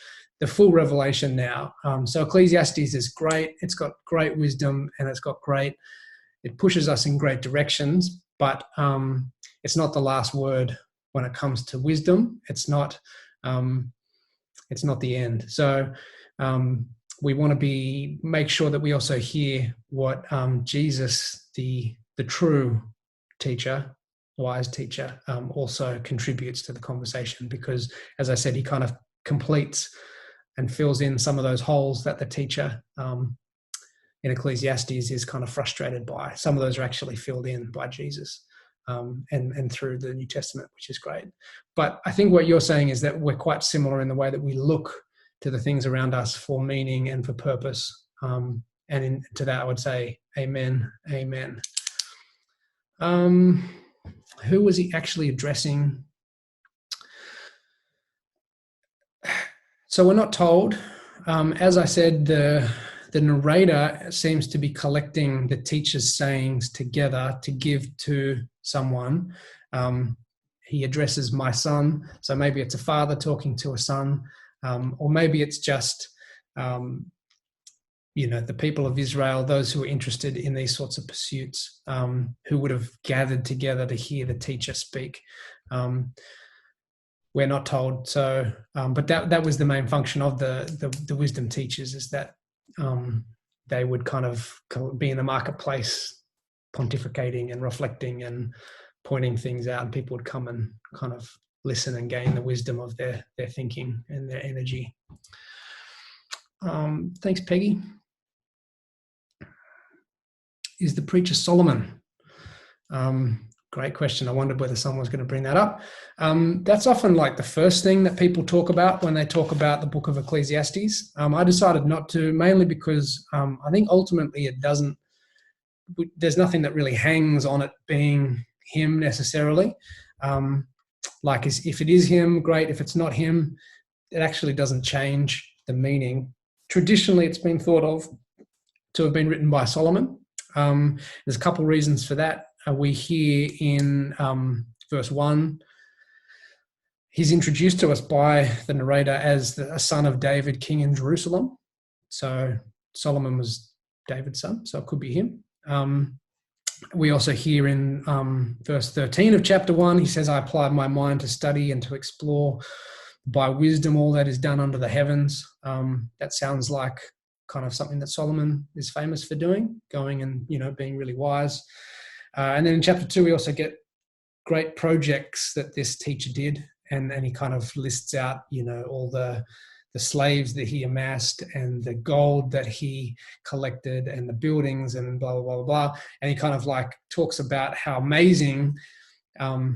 the full revelation now. So Ecclesiastes is great. It's got great wisdom, and it pushes us in great directions, but it's not the last word when it comes to wisdom. It's not the end. So we want to make sure that we also hear what Jesus, the true teacher, wise teacher, also contributes to the conversation, because, as I said, he kind of completes and fills in some of those holes that the teacher in Ecclesiastes is kind of frustrated by. Some of those are actually filled in by Jesus and through the New Testament, which is great. But I think what you're saying is that we're quite similar in the way that we look to the things around us for meaning and for purpose. To that, I would say, amen, amen. Who was he actually addressing? So we're not told. As I said, the narrator seems to be collecting the teacher's sayings together to give to someone. He addresses my son. So maybe it's a father talking to a son, or maybe it's just, the people of Israel, those who are interested in these sorts of pursuits, who would have gathered together to hear the teacher speak. We're not told. So, but that was the main function of the wisdom teachers, is that they would kind of be in the marketplace pontificating and reflecting and pointing things out, and people would come and kind of listen and gain the wisdom of their thinking and their energy. Thanks, Peggy. Is the preacher Solomon? Great question. I wondered whether someone was going to bring that up. That's often like the first thing that people talk about when they talk about the Book of Ecclesiastes. I decided not to, mainly because I think ultimately there's nothing that really hangs on it being him necessarily. If it is him, great. If it's not him, it actually doesn't change the meaning. Traditionally, it's been thought of to have been written by Solomon. There's a couple of reasons for that. We hear in verse 1, he's introduced to us by the narrator as a son of David, king in Jerusalem. So Solomon was David's son, so it could be him. We also hear in verse 13 of chapter 1, he says, I applied my mind to study and to explore by wisdom all that is done under the heavens. That sounds like kind of something that Solomon is famous for doing, going and, being really wise. And then in chapter 2, we also get great projects that this teacher did. And he kind of lists out, all the slaves that he amassed and the gold that he collected and the buildings and blah, blah, blah, blah. And he kind of like talks about how amazing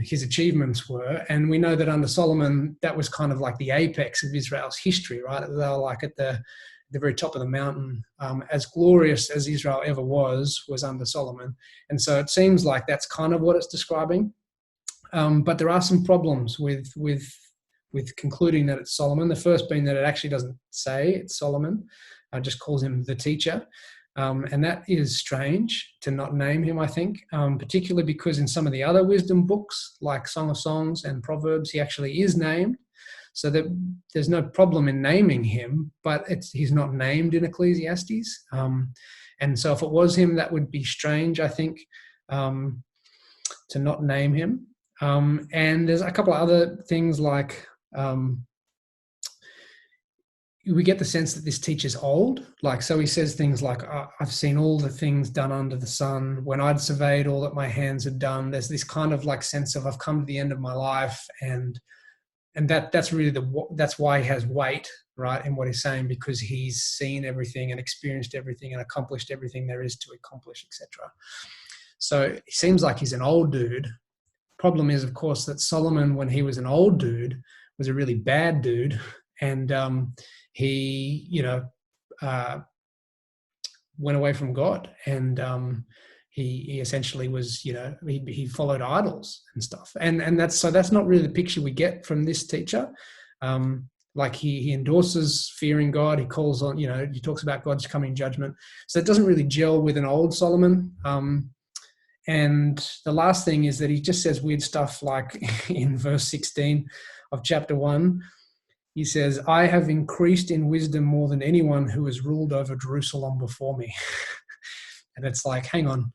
his achievements were. And we know that under Solomon, that was kind of like the apex of Israel's history, right? They were like at the very top of the mountain. As glorious as Israel ever was under Solomon. And so it seems like that's kind of what it's describing. But there are some problems with concluding that it's Solomon. The first being that it actually doesn't say it's Solomon. It just calls him the teacher. And that is strange to not name him, I think, particularly because in some of the other wisdom books, like Song of Songs and Proverbs, he actually is named. So that there's no problem in naming him, but he's not named in Ecclesiastes. And so if it was him, that would be strange, I think, to not name him. And there's a couple of other things like we get the sense that this teacher's old. So he says things like, I've seen all the things done under the sun. When I'd surveyed all that my hands had done, there's this kind of like sense of I've come to the end of my life, and that's really that's why he has weight, right, in what he's saying, because he's seen everything and experienced everything and accomplished everything there is to accomplish, etc. So it seems like he's an old dude. Problem is, of course, that Solomon, when he was an old dude, was a really bad dude, and he, went away from God, and he essentially was, he followed idols and stuff, and that's not really the picture we get from this teacher. Like he endorses fearing God. He calls on, he talks about God's coming judgment. So it doesn't really gel with an old Solomon. And the last thing is that he just says weird stuff, like in verse 16 of chapter 1, he says, "I have increased in wisdom more than anyone who has ruled over Jerusalem before me." And it's like, hang on,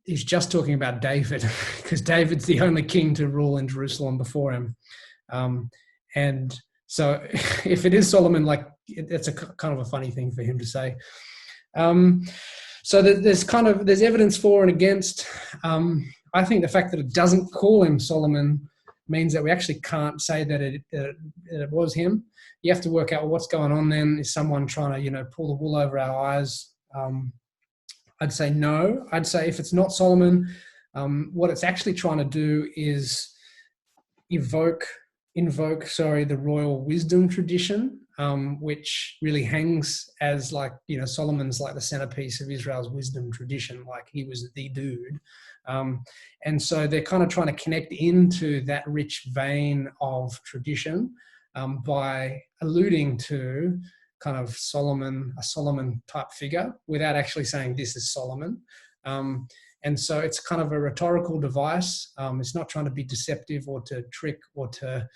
he's just talking about David, because David's the only king to rule in Jerusalem before him. And so if it is Solomon, like, it's a kind of a funny thing for him to say. So there's evidence for and against. I think the fact that it doesn't call him Solomon means that we actually can't say that it was him. You have to work out what's going on then. Is someone trying to, pull the wool over our eyes? I'd say no. I'd say if it's not Solomon, what it's actually trying to do is invoke the royal wisdom tradition, which really hangs as like, Solomon's like the centerpiece of Israel's wisdom tradition, like he was the dude. And so they're kind of trying to connect into that rich vein of tradition by alluding to kind of a Solomon type figure without actually saying this is Solomon. And so it's kind of a rhetorical device. It's not trying to be deceptive or to trick or to,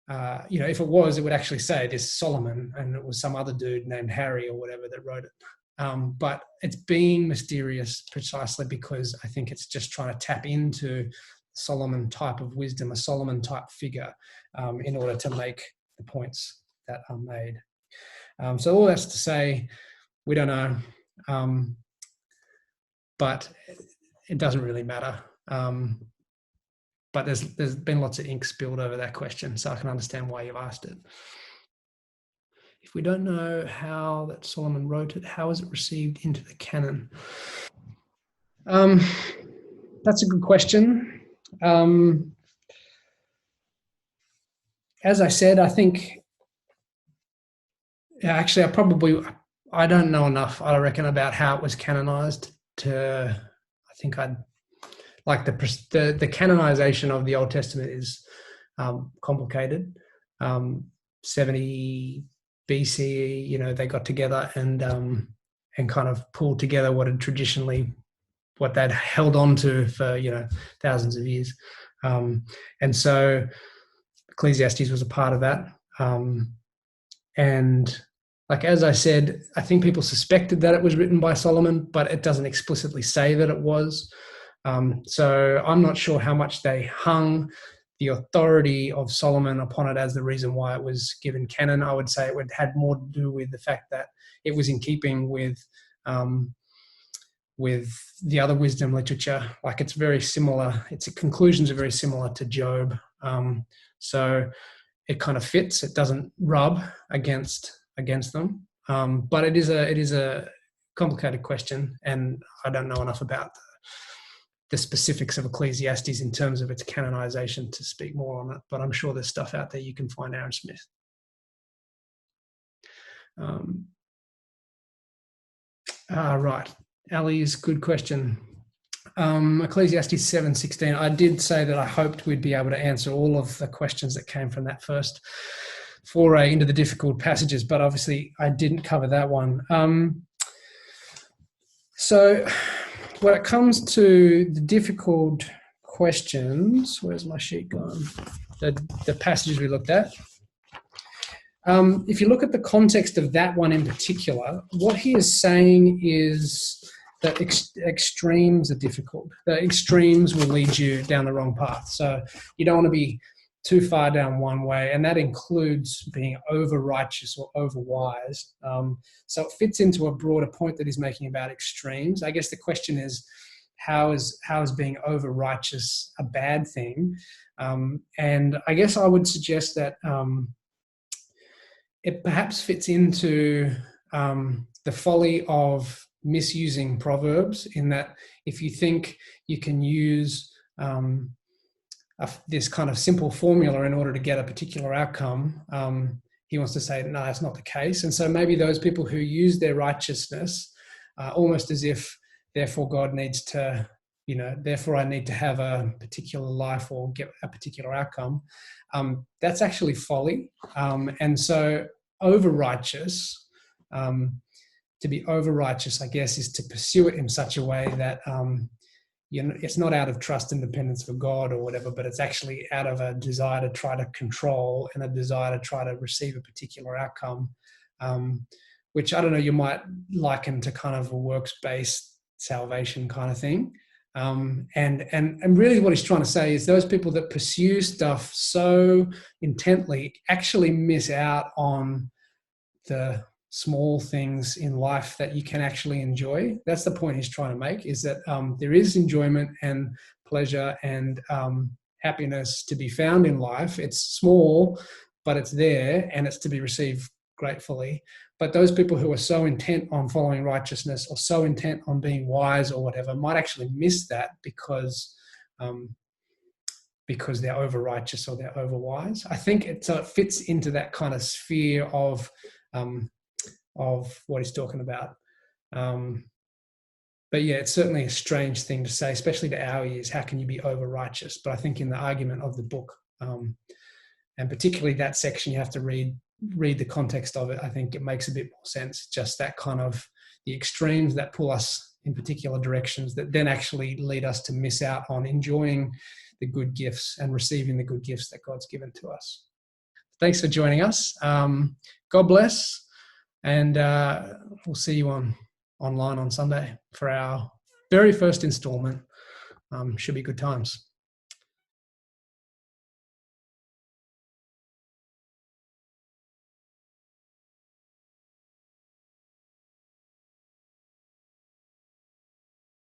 if it was, it would actually say this is Solomon and it was some other dude named Harry or whatever that wrote it. But it's being mysterious precisely because I think it's just trying to tap into Solomon type of wisdom, a Solomon type figure, in order to make the points that are made. So all that's to say, we don't know. But it doesn't really matter. But there's been lots of ink spilled over that question, so I can understand why you've asked it. If we don't know how that Solomon wrote it, how is it received into the canon? That's a good question. As I said, I think, actually, I don't know enough, I reckon, about how it was canonized I think I'd like the canonization of the Old Testament is complicated. 70 BCE, they got together and kind of pulled together what they'd held on to for thousands of years, and so Ecclesiastes was a part of that. And like, as I said, I think people suspected that it was written by Solomon, but it doesn't explicitly say that it was. So I'm not sure how much they hung the authority of Solomon upon it as the reason why it was given canon. I would say it had more to do with the fact that it was in keeping with the other wisdom literature. Like, it's very similar. Its conclusions are very similar to Job. So it kind of fits. It doesn't rub against them. But it is a complicated question, and I don't know enough about the specifics of Ecclesiastes in terms of its canonization to speak more on it. But I'm sure there's stuff out there you can find, Aaron Smith. Right, Ali's good question. Ecclesiastes 7:16. I did say that I hoped we'd be able to answer all of the questions that came from that first foray into the difficult passages, but obviously I didn't cover that one. So when it comes to the difficult questions, where's my sheet gone? The passages we looked at. If you look at the context of that one in particular, what he is saying is that extremes are difficult. The extremes will lead you down the wrong path. So you don't want to be too far down one way, and that includes being over-righteous or over-wise. So it fits into a broader point that he's making about extremes. I guess the question is, how is being over-righteous a bad thing? And I guess I would suggest that it perhaps fits into the folly of misusing Proverbs, in that if you think you can use this kind of simple formula in order to get a particular outcome, he wants to say, no, that's not the case. And so maybe those people who use their righteousness almost as if, therefore, God needs to, therefore I need to have a particular life or get a particular outcome. That's actually folly. And so over-righteous, to be over-righteous, I guess, is to pursue it in such a way that it's not out of trust and dependence for God or whatever, but it's actually out of a desire to try to control and a desire to try to receive a particular outcome, which, I don't know, you might liken to kind of a works-based salvation kind of thing. And really what he's trying to say is those people that pursue stuff so intently actually miss out on the small things in life that you can actually enjoy. That's the point he's trying to make, is that there is enjoyment and pleasure and happiness to be found in life. It's small, but it's there, and it's to be received gratefully. But those people who are so intent on following righteousness or so intent on being wise or whatever might actually miss that because they're over-righteous or they're over-wise. I think it fits into that kind of sphere of what he's talking about. But yeah, it's certainly a strange thing to say, especially to our ears. How can you be over-righteous? But I think in the argument of the book, and particularly that section, you have to read the context of it. I think it makes a bit more sense. Just that kind of the extremes that pull us in particular directions that then actually lead us to miss out on enjoying the good gifts and receiving the good gifts that God's given to us. Thanks for joining us. God bless. And we'll see you online on Sunday for our very first installment. Should be good times.